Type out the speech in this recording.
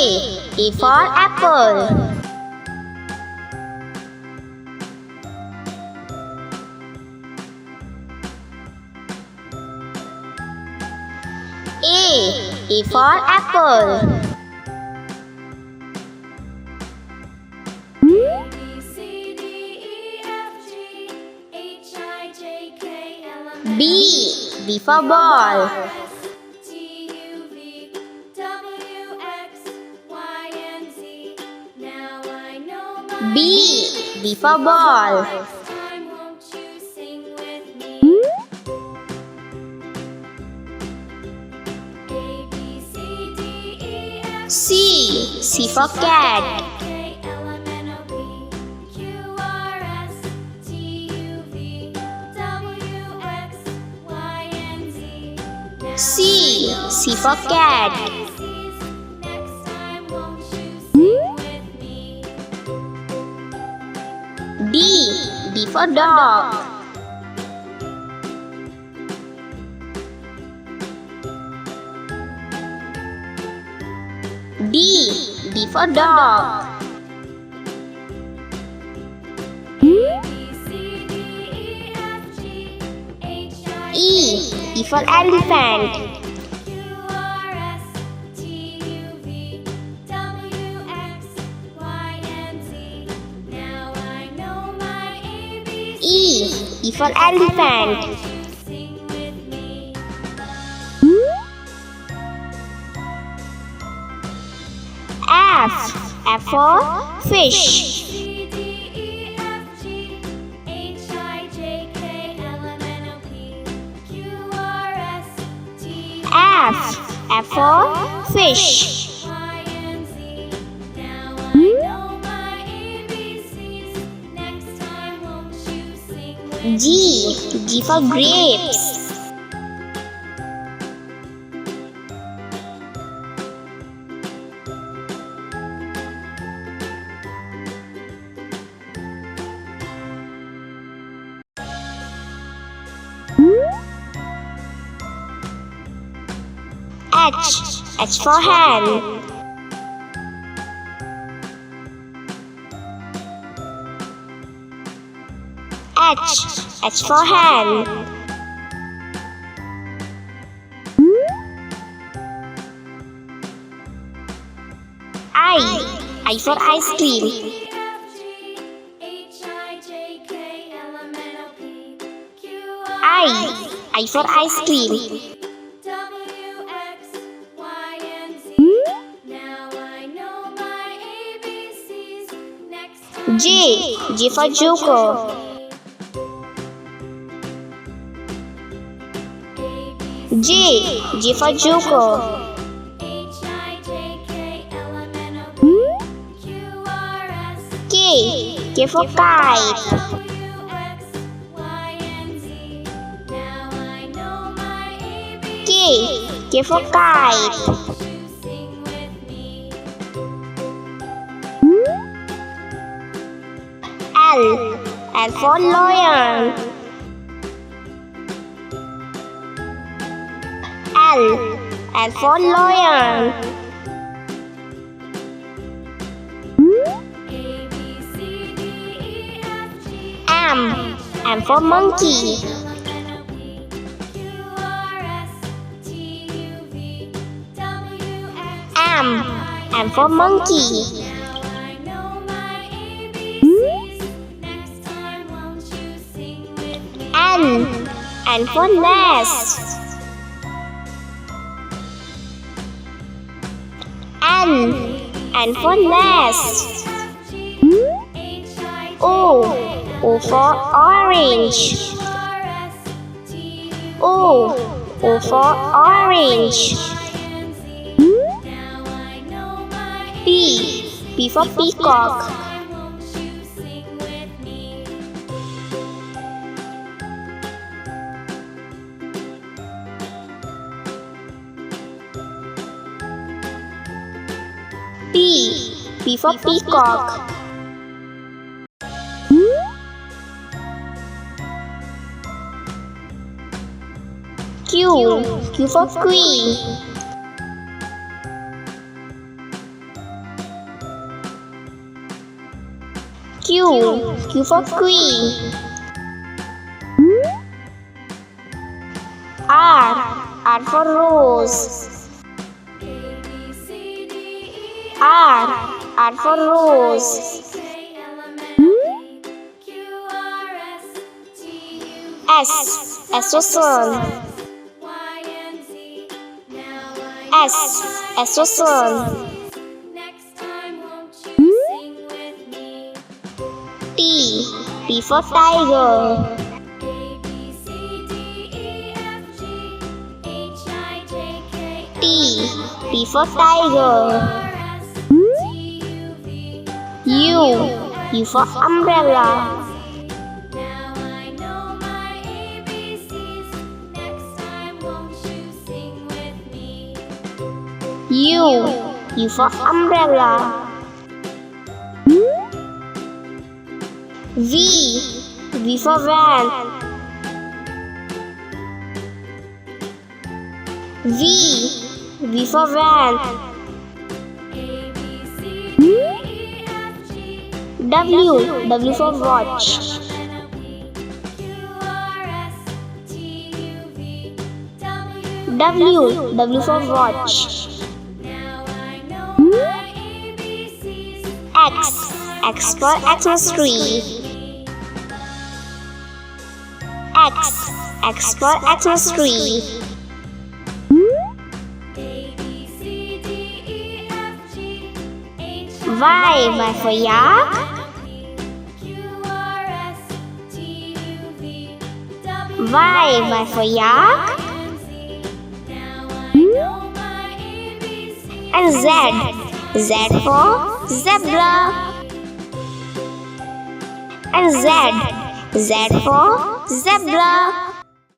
A for apple. A for apple. B for ball. B for ball. C for cat. C for cat. D for dog. D for dog. E for elephant. E for elephant. F for fish. F for fish. G for grapes. H for hen. H for hen. I for ice cream. I for ice cream. J for joker. J for joker. K for kite. K for kite. L for lion. L for lion. M for monkey. M for monkey. N for nest. N for nest. O for orange. O for orange. P for peacock. P for peacock. Q for queen. Q for queen. R for rose. R for rose. S for sun. S for sun. T for tiger. T for tiger. U for umbrella. U for umbrella. V for van. V for van. W for watch. W for watch. X for Xmas tree. X for Xmas tree. Y for yak. Y for yak. And Z for zebra. And Z for zebra.